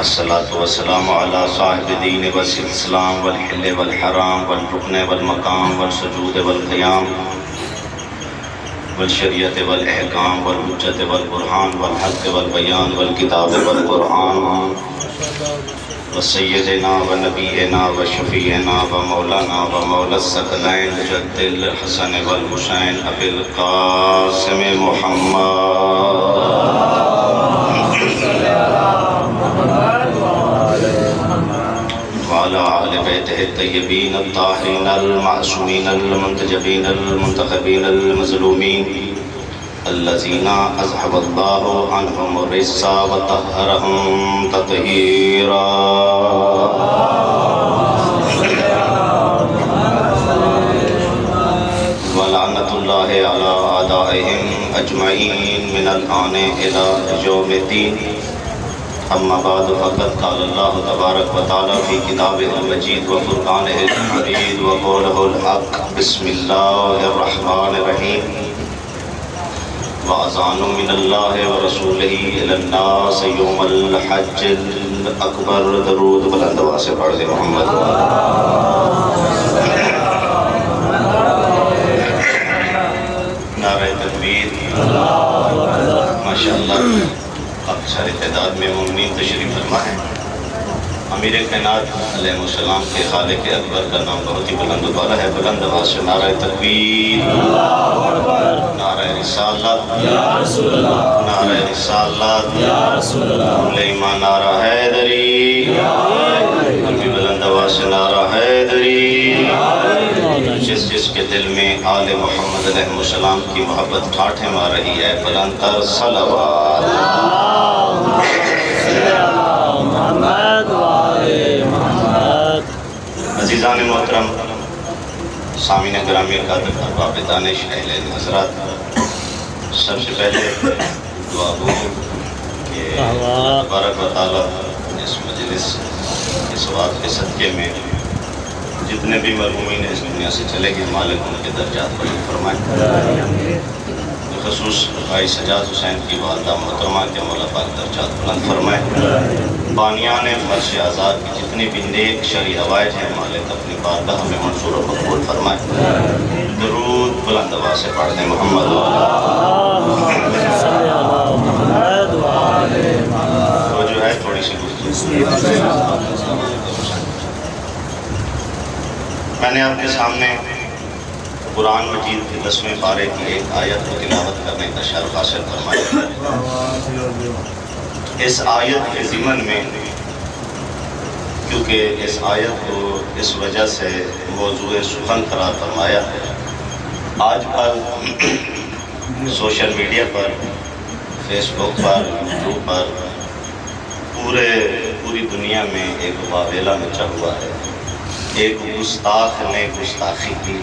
الصلاة والسلام على صاحب الدين والاسلام والحل والحرام والركن والمقام والسجود والقيام والشریعت والاحکام والحجت والبرہان والحق والبیان والکتاب والقرآن وسیدنا ونبینا وشفیعنا ومولانا ومولا الثقلین جد الحسن والحسین ابی القاسم محمد وعلى آل بیتہ الطیبین الطاہرین المعصومین المنتجبین المنتخبین المظلومین الذین اذهب اللہ عنہم الرجس وطہرہم تطہیرا ولعنۃ اللہ علی اعدائہم اجمعین من الآن الی یوم الدین اما بعد فقد قال اللہ تبارک و تعالی فی کتابہ المجید و فرقانہ الحمید و قولہ الحق بسم اللہ الرحمن الرحیم وَأَذَانٌ مِّنَ اللَّهِ وَرَسُولِهِ إِلَى النَّاسِ يَوْمَ الْحَجِّ الْأَكْبَرِ درود بلند آواز سے پڑھ دیں محمد نعرہ تکبیر ماشاءاللہ اکثر تعداد میں مومنین تشریف فرما ہے۔ امیر کائنات علیہ السلام کے خالق اکبر کا نام بہت ہی بلند و بالا ہے۔ بلند آواز سے نعرہ تکبیر، نعرہ رسالت، نعرہ رسالت، حملہ ایمان نعرہ حیدری، بھی بلند آواز سے نعرہ حیدری۔ جس جس کے دل میں آل محمد علیہ السلام کی محبت ٹھاٹھیں مار رہی ہے، بلند تر صلوات۔ عزیزان محترم، سامعین گرامی قدر ارباب دانش اہل حضرات، سب سے پہلے دعا گو کہ تبارک و تعالی اس مجلس کے ثواب کے صدقے میں جتنے بھی مرحومین اس دنیا سے چلے گئے، مالک ان کے درجات بلند فرمائیں۔ خصوص بھائی سجاد حسین کی والدہ محترمہ کے مولا پاک درجات بلند فرمائیں۔ بانیان فرش آزاد کی جتنی بھی نیک شرعی حوائج ہیں، مالک اپنی بارگاہ میں منظور و مقبول فرمائیں۔ درود بلند آواز سے پڑھ دیں محمد تو جو ہے تھوڑی سی گفتگو میں نے آپ کے سامنے قرآن مجید کے 10ویں پارے کی ایک آیت کو تلاوت کرنے کا شرف حاصل فرمایا۔ اس آیت کے ضمن میں، کیونکہ اس آیت کو اس وجہ سے موضوع سخن قرار فرمایا ہے، آج کل سوشل میڈیا پر، فیس بک پر، یوٹیوب پر پوری دنیا میں ایک واویلا مچا ہوا ہے۔ ایک گستاخ نے گستاخی کی،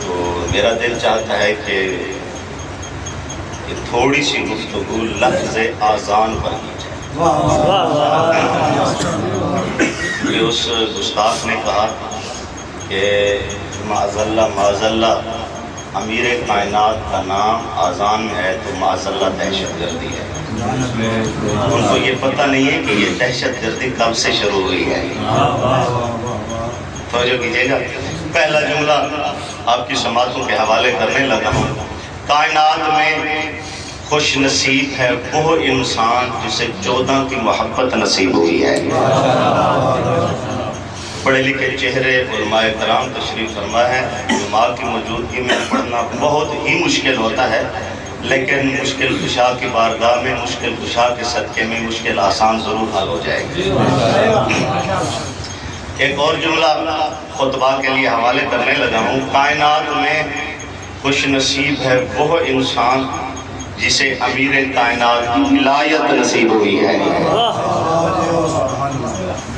تو میرا دل چاہتا ہے کہ تھوڑی سی گفتگو لفظ آذان پر کی جائے۔ کہ اس گستاخ نے کہا کہ معاذاللہ امیر کائنات کا نام آذان ہے تو معاذاللہ دہشت گردی ہے۔ ان کو یہ پتہ نہیں ہے کہ یہ دہشت گردی کب سے شروع ہوئی ہے۔ توجہ کیجئے گا، پہلا جملہ آپ کی سماعتوں کے حوالے کرنے لگا ہوں۔ کائنات میں خوش نصیب ہے وہ انسان جسے 14 کی محبت نصیب ہوئی ہے۔ پڑھے لکھے چہرے علماء کرام تشریف فرما ہے۔ علماء کی موجودگی میں پڑھنا بہت ہی مشکل ہوتا ہے، لیکن مشکل کشا کی بارگاہ میں، مشکل کشا کے صدقے میں مشکل آسان ضرور حل ہو جائے گی۔ ایک اور جملہ خطبہ کے لیے حوالے کرنے لگا ہوں۔ کائنات میں خوش نصیب ہے وہ انسان جسے امیر کائنات کی ولایت نصیب ہوئی ہے۔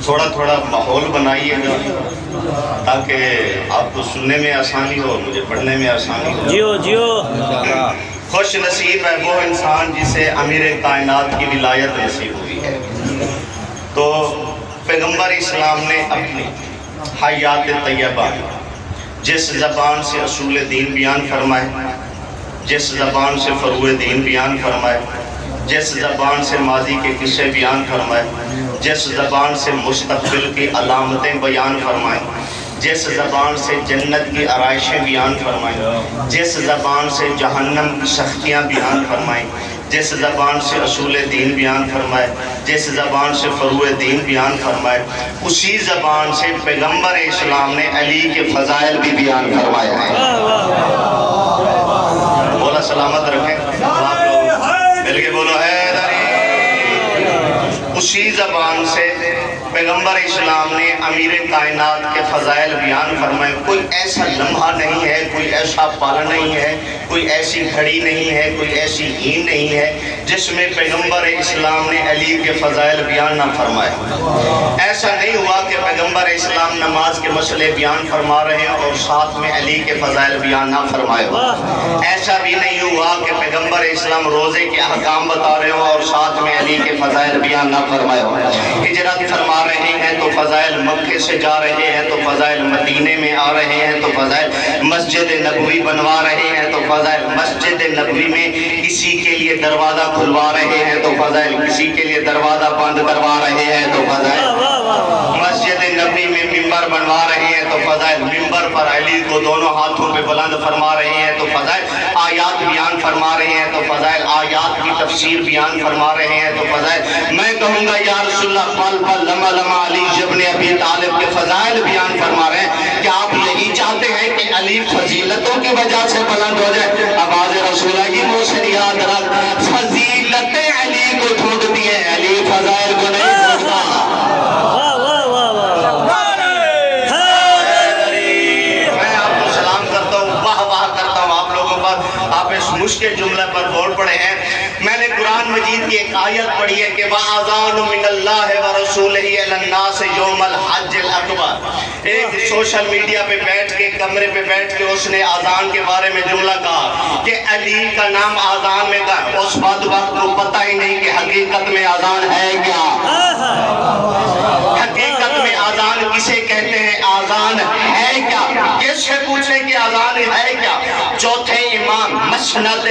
تھوڑا تھوڑا ماحول بنائیے گا تاکہ آپ کو سننے میں آسانی ہو، مجھے پڑھنے میں آسانی ہو۔ جیو خوش نصیب ہے وہ انسان جسے امیر کائنات کی ولایت نصیب ہوئی ہے۔ تو پیغمبر اسلام نے اپنی حیات طیبہ جس زبان سے اصول دین بیان فرمائے، جس زبان سے فروع دین بیان فرمائے، جس زبان سے ماضی کے قصے بیان فرمائے، جس زبان سے مستقبل کی علامتیں بیان فرمائیں، جس زبان سے جنت کی آرائشیں بیان فرمائیں، جس زبان سے جہنم کی سختیاں بیان فرمائیں، جس زبان سے اصول دین بیان فرمائے، جس زبان سے فروع دین بیان فرمائے، اسی زبان سے پیغمبر اسلام نے علی کے فضائل بھی بیان فرمائے ہیں۔ بولا سلامت رکھیں آپ لوگ مل کے بولو حیدری۔ اسی زبان سے پیغمبر اسلام نے امیر کائنات کے فضائل بیان فرمائے۔ کوئی ایسا لمحہ نہیں ہے، کوئی ایسا پل نہیں ہے، کوئی ایسی گھڑی نہیں ہے، کوئی ایسی ہین نہیں ہے جس میں پیغمبر اسلام نے علی کے فضائل بیان نہ فرمائے۔ ایسا نہیں ہوا کہ پیغمبر اسلام نماز کے مسئلے بیان فرما رہے ہیں اور ساتھ میں علی کے فضائل بیان نہ فرمائے ہو۔ ایسا بھی نہیں ہوا کہ پیغمبر اسلام روزے کے احکام بتا رہے ہوں اور ساتھ میں علی کے فضائل بیان نہ فرمائے ہو۔ ہجرت فرما رہے ہیں تو فضائل مکے سے جا رہے ہیں تو فضائل مدینے میں آ رہے ہیں تو فضائل مسجد نبوی بنوا رہے ہیں تو فضائل مسجد نبوی میں کسی کے لیے دروازہ کھلوا رہے ہیں تو فضائل کسی کے لیے دروازہ بند کروا رہے ہیں تو فضائل مسجد نبوی میں ممبر بنوا رہے ہیں تو فضائل ممبر پر علی کو دونوں ہاتھوں پہ بلند فرما رہے ہیں تو فضائل آیات بیان فرما رہے ہیں تو فضائل آیات کی تفسیر بیان فرما رہے ہیں تو فضائل میں کہوں گا یا رسول اللہ پل پل لمحہ لمحہ علی ابن ابی طالب کے فضائل بیان فرما رہے ہیں۔ کیا آپ یہی چاہتے ہیں کہ علی فضیلتوں کی وجہ سے بلند ہو جائے؟ آواز رسول اللہ کی منہ سے یاد رکھ، فضیلتیں علی کو ٹھونکتی ہیں، علی فضائل کو نہیں ٹھونکتا۔ میں آپ کو سلام کرتا ہوں، واہ واہ کرتا ہوں آپ لوگوں پر۔ آپ اس مشکل جملے پر بول پڑے ہیں۔ میں نے قرآن مجید کی ایک آیت پڑھی ہے کہ وَأَذَانٌ مِّنَ اللَّهِ وَرَسُولِهِ إِلَى النَّاسِ يَوْمَ الْحَجِّ الْأَكْبَرِ۔ ایک سوشل میڈیا پہ بیٹھ کے کمرے پہ بیٹھ کے اس نے آذان کے بارے میں جملہ کہا کہ علی کا نام آذان میں کہا۔ اس بعد وقت کو پتہ ہی نہیں کہ حقیقت میں آذان ہے کیا، حقیقت میں آذان کسے کہتے ہیں، آذان ہے کیا، کس سے پوچھیں کہ آذان ہے کیا۔ چوتھے امام مسند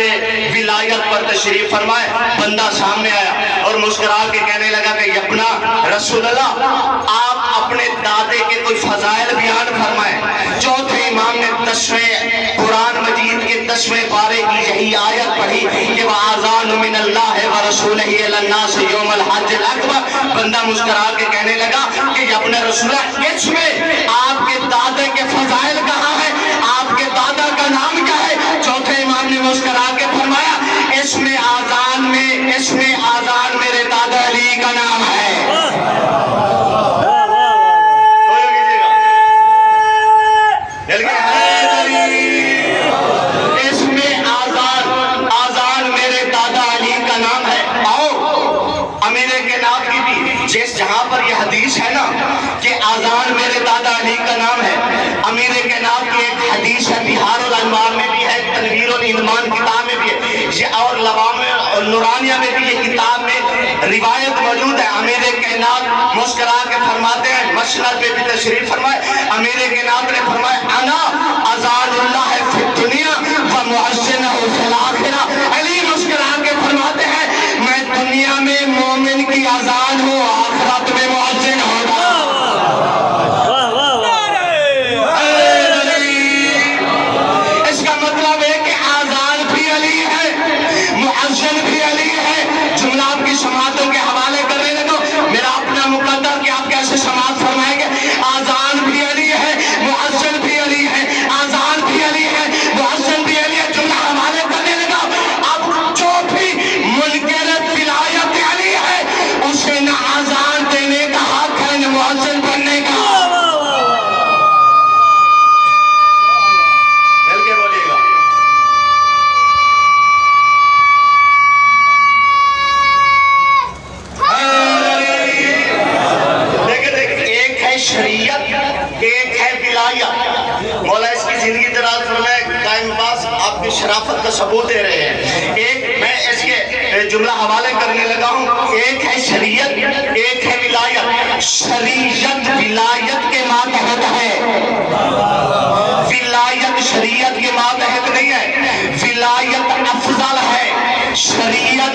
ولایت پر تشریف فرمائے، بندہ سامنے آیا اور مسکرا کے کہنے لگا کہ یبنا رسول اللہ آپ اپنے دادے کے کوئی فضائل بیان فرمائیں۔ چوتھے امام نے 10ویں قرآن مجید کے 10ویں پارے کی یہی آیت پڑھی کہ وَأَذَانٌ مِّنَ اللَّهِ وَرَسُولِهِ إِلَى النَّاسِ يَوْمَ الْحَجِّ الْأَكْبَرِ۔ بندہ مسکرا کے کہنے لگا کہ یبنا رسول اللہ اس میں آپ کے دادے کے فضائل کہاں ہیں، آپ کے دادا کا نام کیا ہے؟ چوتھے امام نے مسکرا کے فرمایا اس میں آذان میرے دادا علی کا نام ہے۔ اس میں آذان میرے دادا علی کا نام ہے۔ آؤ امیر کائنات کی بھی جس جہاں پر یہ حدیث ہے نا کہ آذان میرے دادا علی کا نام ہے، امیر کائنات کی ایک حدیث ہے بہار الانوار میں بھی ہے، تنویر الایمان کتاب میں بھی ہے اور لوامع نورانیہ میں بھی یہ کتاب میں روایت موجود ہے۔ امیر کائنات مسکرا کے فرماتے ہیں، مسند پہ بھی تشریف فرمائے، امیر کائنات نے فرمایا انا اذان اللہ فی الدنیا و مؤذنہ فی الآخرہ۔ علی مسکرا کے فرماتے ہیں میں دنیا میں مومن کی اذان ہوں، آخرت میں مؤذن ہوگا۔ اس کا مطلب ہے کہ آذان بھی علی ہے، مؤذن بھی علی ہے۔ جملہ آپ کی سماعتوں کے حوالے کرنے لگو، میرا اپنا مقدر کہ آپ کیسے سماعت فرمائیں گے۔ آذان بھی علی ہے، مؤذن بھی علی ہے، آذان بھی علی ہے، مؤذن بھی علی ہے، جملہ حوالے کرنے لگا۔ اب جو بھی منکر ولایت علی ہے اسے نہ آذان دینے کا حق ہے نہ مؤذن بننے کا۔ مل کے بولیے گا۔ شریعت ایک ہے ولایت۔ مولا اس کی زندگی دراز فرمائے، قائم باس آپ کی شرافت کا ثبوت دے رہے ہیں۔ ایک میں اس کے جملہ حوالے کرنے لگا ہوں، ایک ہے شریعت ایک ہے ولایت۔ شریعت ولایت کے ماتحت ہے، ولایت شریعت کے ماتحت نہیں ہے۔ ولایت افضل ہے، شریعت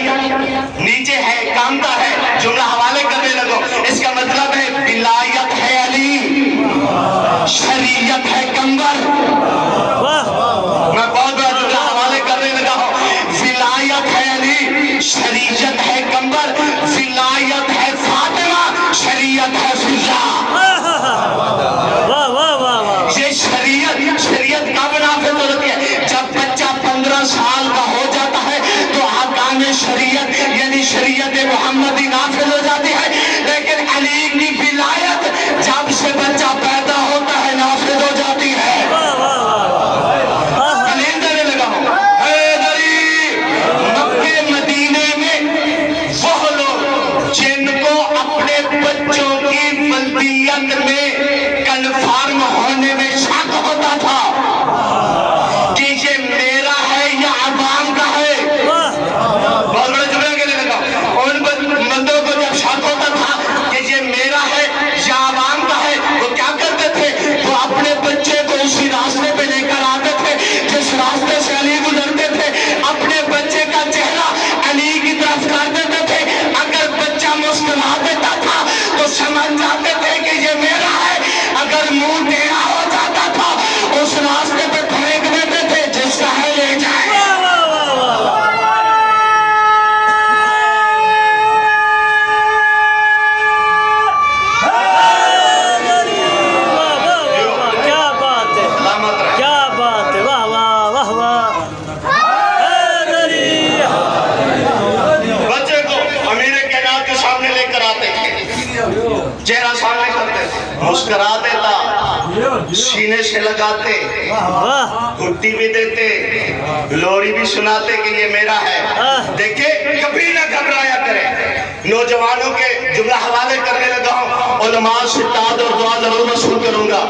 شریعت ہے کمبر، ولایت ہے فاطمہ، شریعت ہے فضا۔ یہ شریعت کب نافذ ہوتی ہے؟ جب بچہ 15 سال کا ہو جاتا ہے تو احکام شریعت یعنی شریعت محمدی نافذ ہو جاتی ہے، لیکن علی کی ولایت جب سے بچہ پیدا ہوتا ہے نافذ ہو جاتی ہے۔ مکے مدینے میں وہ لوگ جن کو اپنے بچوں کی بلدیت میں کنفارم ہونے میں شک ہوتا تھا کہ یہ میرا ہے یا عوام کا ہے، بہت بڑے جملے کے لیے لگا، ان بندوں کو جب شک ہوتا تھا کہ یہ میرا ہے یا عوام کا ہے، وہ کیا کرتے تھے؟ وہ اپنے بچے کو اسی راستے پہ لے کر آتے تھے جس راستے سے علی گزرتے تھے، اپنے بچے کا چہرہ علی کی طرف کر دیتے تھے، اگر بچہ مسکرا دیتا تھا تو سمجھ جاتے تھے کہ یہ میرا ہے، اگر منہ ٹیڑھا ہو جاتا تھا اس راستے پہ پھینک دیتے تھے جس کا ہے لے جائے۔ بچے کو امیر کائنات کے سامنے لے کر آتے تھے، چہرہ سامنے کرتے تھے، مسکرا دیتا، سینے سے لگاتے، گھٹی بھی دیتے، لوری بھی سناتے کہ یہ میرا ہے۔ دیکھیں کبھی نہ گھبرایا کریں۔ نوجوانوں کے جملہ حوالے کرنے لگا ہوں، علماء سے تعداد اور دعا ضرور وصول کروں گا۔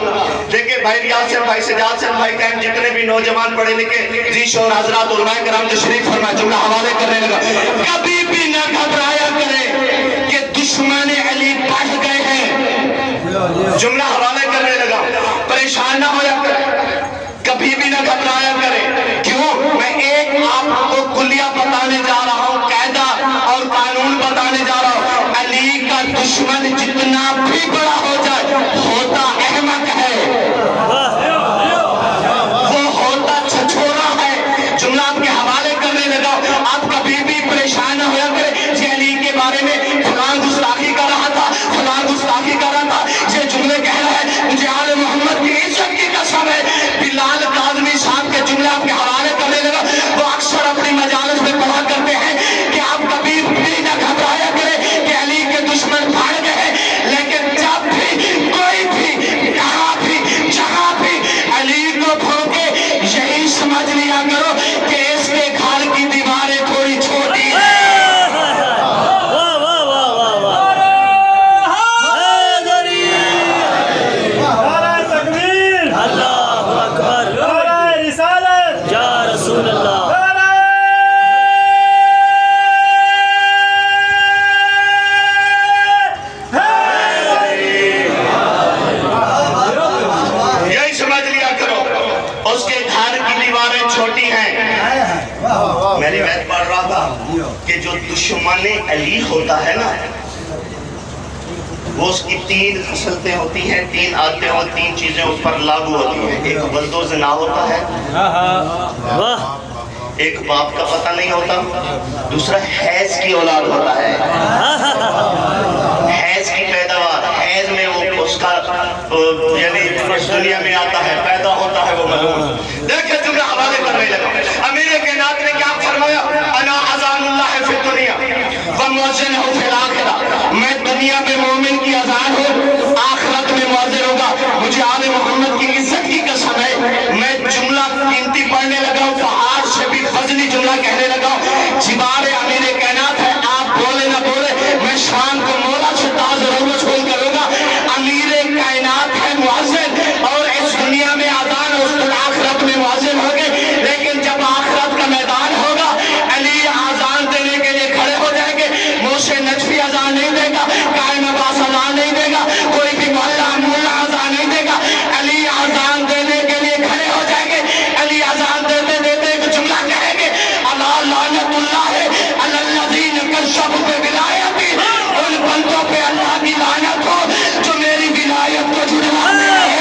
دیکھیں بھائی ریاض سے بھائی سجاد سے بھائی کہیں جتنے بھی نوجوان پڑھے لکھے ذیش اور حضرات علماء کرام تشریف فرمائے، جملہ حوالے کرنے لگا، کبھی بھی نہ گھبرایا کریں کہ دشمن علی بڑھ گئے ہیں۔ جملہ حوالے کرنے لگا، پریشان نہ ہویا کریں، کبھی بھی نہ گھبرایا کریں۔ کیوں؟ میں ایک آپ کو کلیہ بتانے جا رہا ہوں، قاعدہ اور قانون بتانے جا رہا ہوں۔ علی کا دشمن جتنا بھی بڑا ہو جائے ہوتا احمق ہے، وہ ہوتا چھچورا ہے۔ جملہ آپ کے حوالے کرنے لگا، آپ کبھی بھی پریشان نہ ہویا کریں یہ علی کے بارے میں فلاں گستاخی کر رہا تھا، فلاں گستاخی کر رہا تھا، یہ جملے کہہ رہا ہے، مجھے آل محمد کی عزت کی قسم ہے۔ بلال کاظمی صاحب کے جملے آپ کے حوالے کرنے لگا، وہ اکثر اپنی مجالس میں پڑھا کرتے ہیں کہ آپ کبھی بھی نہ گھبرایا کریں کہ علی کے دشمن بھاڑ گئے، لیکن جب بھی کوئی بھی کہاں بھی جہاں بھی علی کو بھونکے یہی سمجھ لیا کرو کہ اس کے گھر کی دیواریں تھوڑی چھوٹی ہیں۔ میری بیت پڑھ رہا تھا کہ جو دشمن علی ہوتا ہے نا وہ اس کی 3 خصلتیں ہوتی ہیں، 3 عادتیں اور 3 چیزیں اس پر لاگو ہوتی ہیں۔ ایک ولد و زنا ہوتا ہے، ایک باپ کا پتہ نہیں ہوتا، دوسرا حیض کی اولاد ہوتا ہے، حیض کی پیداوار، حیض میں وہ اس کا یعنی دنیا میں آتا ہے، پیدا ہوتا ہے وہ ملعون۔ دیکھیں جملہ حوالے کرنے لگا، امیر کائنات نے کیا فرمایا؟ انا اذان اللہ فی الدنیا ومؤذنہ فی الآخرہ، میں دنیا میں مومن کی اذان ہوں، آخرت میں مؤذن ہوگا۔ مجھے آل محمد کی عزت کی قسم ہے، میں جملہ قیمتی پڑھنے لگا ہوں، پہاڑ سے بھی فضلی جملہ کہنے لگا ہوں، جبار امیر کائنات ہے، آپ بولے نہ بولے میں شان کو مولا سے تاج ضرور وصول کروں گا۔ امیر کائنات ہے مؤذن، اور اس دنیا میں اذان اس دن آخرت میں مؤذن ہوگے، لیکن جب آخرت کا میدان ہوگا علی اذان دینے کے لیے کھڑے ہو جائیں گے، موسیٰ نجفی اذان نہیں دے گا، قائم عباس اذان نہیں دے گا، کوئی بھی مولا اذان نہیں دے گا، علی اذان دینے کے لیے کھڑے ہو جائیں گے۔ علی اذان دیتے دیتے ایک جملہ کہیں گے، اللہ لعنت اللہ علی الذین کذبوا بولایتی، ان بندوں پہ اللہ کی لعنت ہو جو میری ولایت کو جھٹلاتے ہیں۔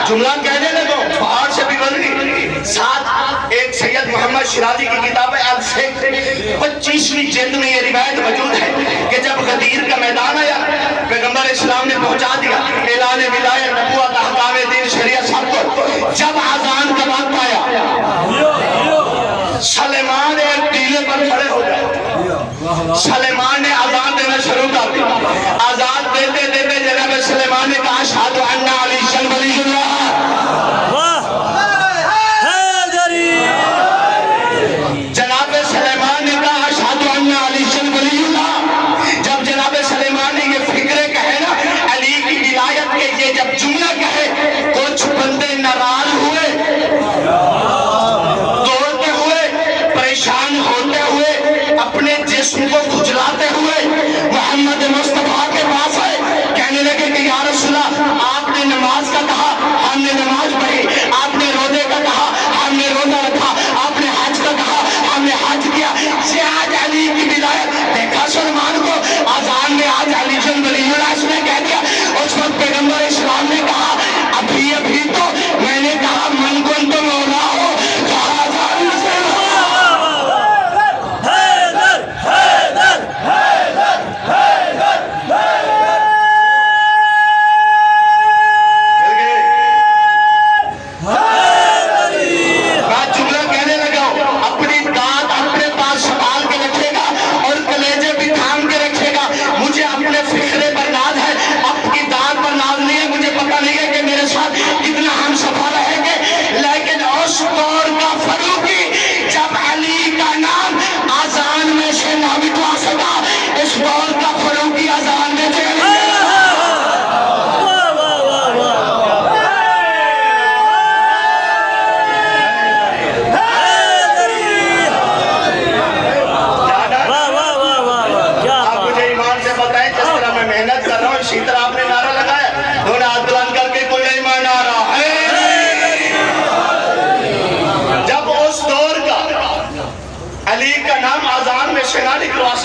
جملہ کہنے لگو پہاڑ سے بھی گزری ساتھ ایک سید محمد شیرازی کی کتاب ہے الفقہ 25ویں جلد میں یہ روایت موجود ہے کہ جب غدیر کا میدان آیا پیغمبر اسلام نے پہنچا دیا اعلان ولایت نبوت احکام دین شریعت سب کو جب اذان کا وقت آیا سلیمان ایک ٹیلے پر کھڑے ہو گئے سلیمان نے اذان دینا شروع کر دیا اذان دیتے دیتے جناب سلیمان نے کہا اشہد ان علی ولی اللہ جناب سلیمان نے کہا اشہد ان علی ولی اللہ جب جناب سلیمان نے یہ فکرے کہے نا علی کی ولایت کے یہ جب جملہ کہے کچھ بندے ناراض ہوئے دوڑتے ہوئے پریشان ہوتے ہوئے اپنے جسم کو کھجلاتے ہوئے محمد مصطفیٰ کے پاس آئے کہنے لگے کہ یا رسول اللہ آپ نے نماز کا کہا ہم نے نماز پڑھی آپ نے روزے کا کہا ہم نے روزہ رکھا آپ نے حج کا کہا ہم نے حج کیا سے آج علی کی ولایت دیکھا سلمان کو اذان میں آج علی جن ولی اللہ اس نے کہہ دیا اس وقت پیغمبر اسلام نے کہا ابھی تو میں نے کہا من کن تو مولا ہو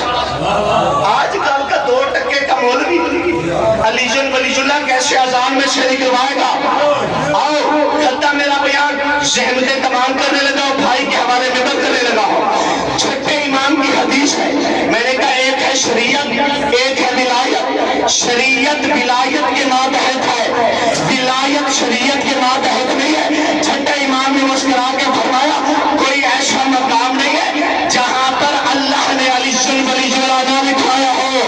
آج کل کا 2 ٹکے کا مولوی علی جن ولی اللہ کیسے اذان میں شریک روائے گا آؤ خطہ میرا بیان زحمتیں تمام کرنے لگا بھائی کے حوالے میں بند کرنے لگا چھٹے امام کی حدیث ہے میں نے کہا ایک ہے شریعت ایک ہے ولایت شریعت ولایت کے ماتحت ہے ولایت شریعت کے ماتحت نہیں ہے چھٹے امام نے مسکرا کے فرمایا کوئی ایسا مقام نہیں ہے جہاں پر اللہ نے علی جن ولی اللہ لکھایا ہو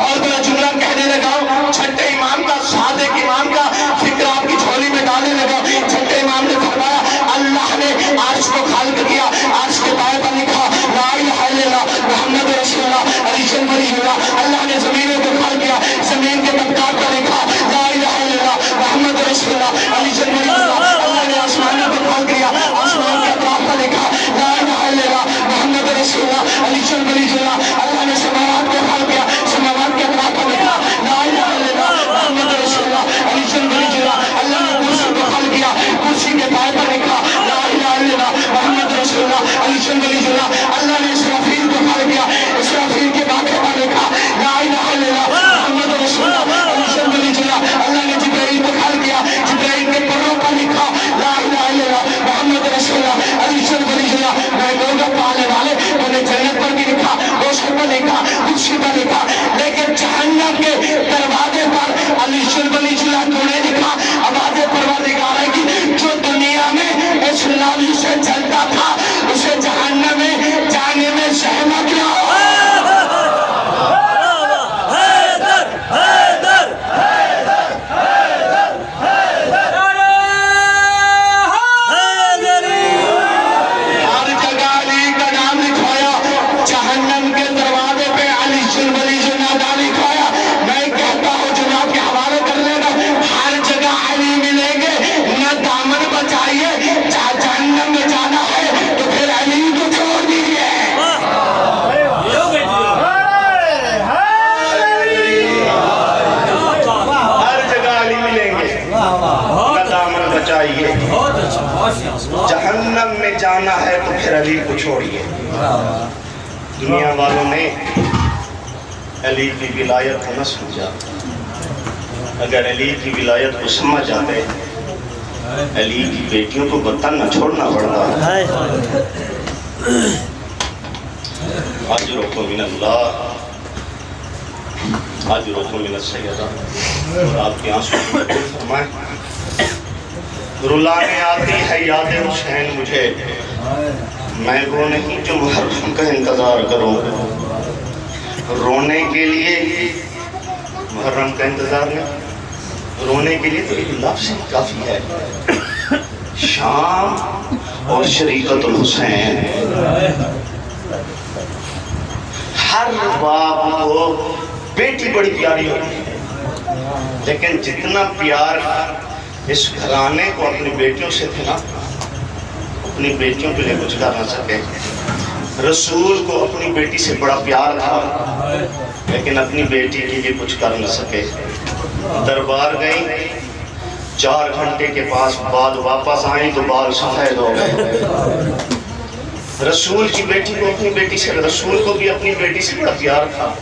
اور بڑا جملہ کہنے لگا چھٹے امام کا صادق امام کا فکر آپ کی جھولی میں ڈالنے لگا چھٹے امام نے فرمایا اللہ نے عرش کو خلق کیا عرش کے پائے پر لکھا لا الہ الا اللہ محمد رسول اللہ علی جن ولی اللہ اللہ نے زمینوں کو خلق کیا زمین کے طبقات پر لکھا لا الہ الا اللہ محمد رسول اللہ علی جن ولی اللہ اللہ نے آسمانوں کو خلق کیا آسمان کے اطراف پر لکھا لا الہ الا اللہ محمد رسول اللہ علی جن ولی اللہ اللہ نے سماوات کو خلق کیا سماوات کے اطراف پر لکھا لا الہ الا اللہ محمد رسول اللہ علی جن ولی اللہ اللہ نے کرسی کو خلق کیا کرسی کے پائے پر لکھا لا الہ الا اللہ محمد رسول اللہ علی جن ولی اللہ اللہ نے اسرافیل کو خلق کیا اسرافیل کے باتیں پر لکھا لا الہ الا اللہ محمد رسول اللہ علی جن ولی اللہ اللہ نے جبرائیل کو خلق کیا جبرائیل کے پروں پر لکھا لا الہ الا اللہ محمد رسول اللہ علی جن ولی اللہ میں لوگوں پانے والے انہوں نے جنت پر بھی لکھا دوسرے پر لکھا دوسرے پر لکھا لیکن جہنم کے دروازے پر علی جن ولی اللہ کو نے لکھا آواز پروردگار ہے کہ جو دنیا میں اس لالو سے چلتا تھا اسے جہنم میں جانے میں زحمت نہ ہو جہنم میں جانا ہے تو پھر علی کو چھوڑیے دنیا والوں نے علی کی ولایت کو نہ سمجھا اگر علی کی ولایت کو سمجھ جاتے علی کی بیٹیوں کو وطن نہ چھوڑنا پڑتا. اجرکم من اللہ اجرکم من السیدہ. اور آپ کے آنسو فرمائیں رلانے آتی ہے یاد حسین مجھے، میں وہ نہیں جو محرم کا انتظار کروں. رونے کے لیے محرم کا انتظار نہیں، رونے کے لیے تو ایک لفظ کافی ہے، شام اور شریقت الحسین. ہر باپ کو بیٹی بڑی پیاری ہوتی ہے، لیکن جتنا پیار اس گھرانے کو اپنی بیٹیوں سے تھے نا، اپنی بیٹیوں کے لیے کچھ کر نہ سکے. رسول کو اپنی بیٹی سے بڑا پیار تھا، لیکن اپنی بیٹی کے لیے کچھ کر نہ سکے. دربار گئی، 4 گھنٹے کے پاس بعد واپس آئیں تو بال سفید ہو گئے. رسول کی بیٹی کو اپنی بیٹی سے، رسول کو بھی اپنی بیٹی سے بڑا پیار تھا،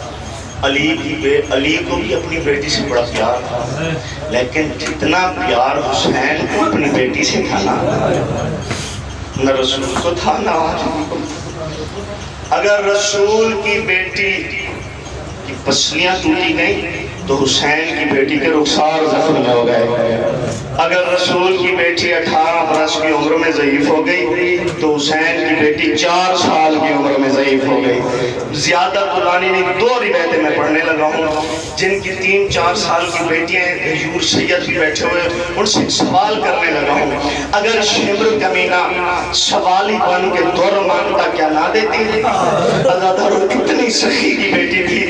علی کو بھی اپنی بیٹی سے بڑا پیار تھا، لیکن جتنا پیار حسین کو اپنی بیٹی سے تھا نہ رسول کو تھا نہ علی کو. اگر رسول کی بیٹی کی پسلیاں ٹوٹی گئیں تو حسین کی بیٹی کے رخسار زخمی ہو گئے. اگر رسول کی بیٹی 18 برس کی عمر میں ضعیف ہو گئی تو حسین کی بیٹی 4 سال کی عمر میں ضعیف ہو گئی. زیادہ قرآنی نہیں، 2 روایتیں میں پڑھنے لگا ہوں جن کی 3-4 سال کی بیٹیاں ہیں. حضور سید بھی بیٹھے ہوئے، ان سے سوال کرنے لگا ہوں، اگر شمر کمینہ سوالی بن کے دور مانگتا کیا نہ دیتی؟ عزادارو اتنی سخی کی بیٹی تھی،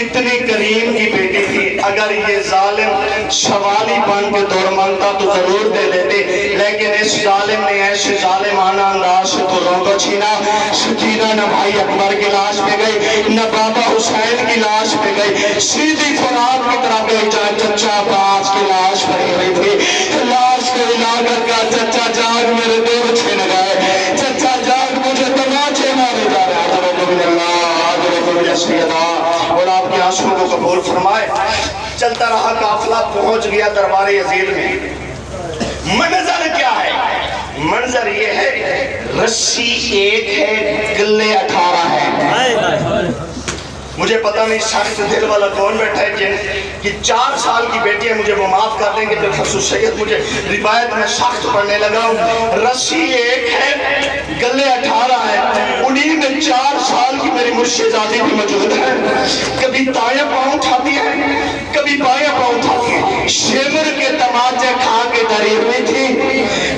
اتنی کریم کی بیٹی تھی، اگر یہ ظالم سوالی بن کے دور مانگتا تو ضرور دے دیتے، لیکن اس ظالم نے ایسے ظالمانہ انداز سے دوروں کو چھینا. سکینہ نہ بھائی اکبر کی لاش پہ گئی، نہ بابا حسین کی لاش پہ گئی، سیدھی فرات کی طرف گئی جہاں چچا عباس کی لاش پڑی ہوئی تھی. لاش کو ہلا کر کہا چچا جاگ میرے دور چھن گئے، چچا جاگ مجھے تماچے مارے جا رہے. حضرت اللہ حضرت سیدہ اور آپ کے آنسوں کو قبول فرمائے. چلتا رہا قافلہ، پہنچ گیا دربار یزید میں. منظر کیا ہے؟ منظر یہ ہے رسی ایک ہے، گلے 18 ہیں. مجھے پتہ نہیں سخت دل والا کون بیٹھا ہے جن کی 4 سال کی بیٹی ہے، مجھے وہ معاف کر دیں گے. پھر خصوص سید مجھے روایت میں سخت پڑھنے لگا ہوں. رسی ایک ہے، گلے 18 ہیں، انہی میں 4 سال کی میری مرشدزادی بھی موجود ہے. کبھی دائیں پاؤں اٹھاتی ہے، کبھی بائیں پاؤں اٹھاتی ہے. شمر کے تماچے کھا کے ڈری ہوئی تھی.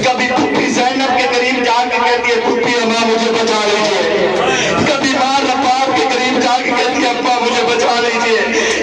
کبھی پھپھی زینب کے قریب جا کے کہتی ہے پھپھی اماں مجھے بچا لیجئے. کبھی ماں رباب کے قریب جا کے کہتی ہے اماں مجھے بچا لیجئے.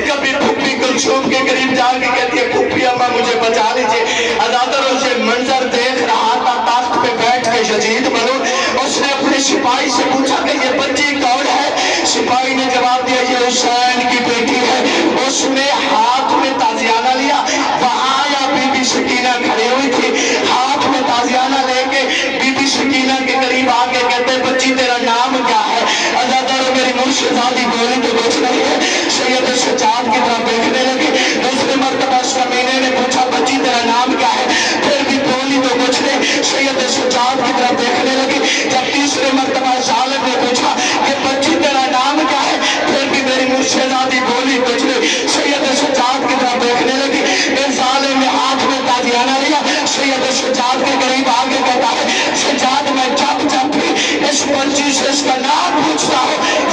کبھی پھپھی کلثوم کے قریب جا کے کہتی ہے پھپھی اماں مجھے بچا لیجئے. عزاداروں سے منظر دیکھ رہا تھا، تخت پہ بیٹھ کے یزید بنو. اس نے اپنے سپاہی سے پوچھا کہ یہ بچی کون ہے؟ سپاہی نے جواب دیا یہ حسین کی بیٹی ہے. اس نے ہاتھ میں تازیانہ لیا، وہاں آیا بی بی سکینہ کھڑی ہوئی تھی، ہاتھ میں تازیانہ لے کے بی بی سکینہ کے قریب آ کے کہتے بچی تیرا نام کیا ہے؟ عزاداروں میری مرشدزادی بولی تو کچھ نہیں ہے. سید سجاد کی طرف دیکھنے لگی. دوسری مرتبہ سمینے نے پوچھا بچی تیرا نام کیا ہے؟ پھر بھی بولی تو کچھ نہیں. سید سجاد کی طرف دیکھنے لگی. جب تیسری مرتبہ ظالم نے پوچھا کہ بچی تیرا نام کیا ہے؟ پھر بھی میری مرشدزادی بولی کچھ نہیں. سید سجاد کی طرف دیکھنے لگی. اس ظالم نے ہاتھ میں تازیانہ لیا. سید سجاد کے قریب آگے کہتا ہے سجاد میں جب بھی اس بچی سے اس کا نام پوچھتا ہوں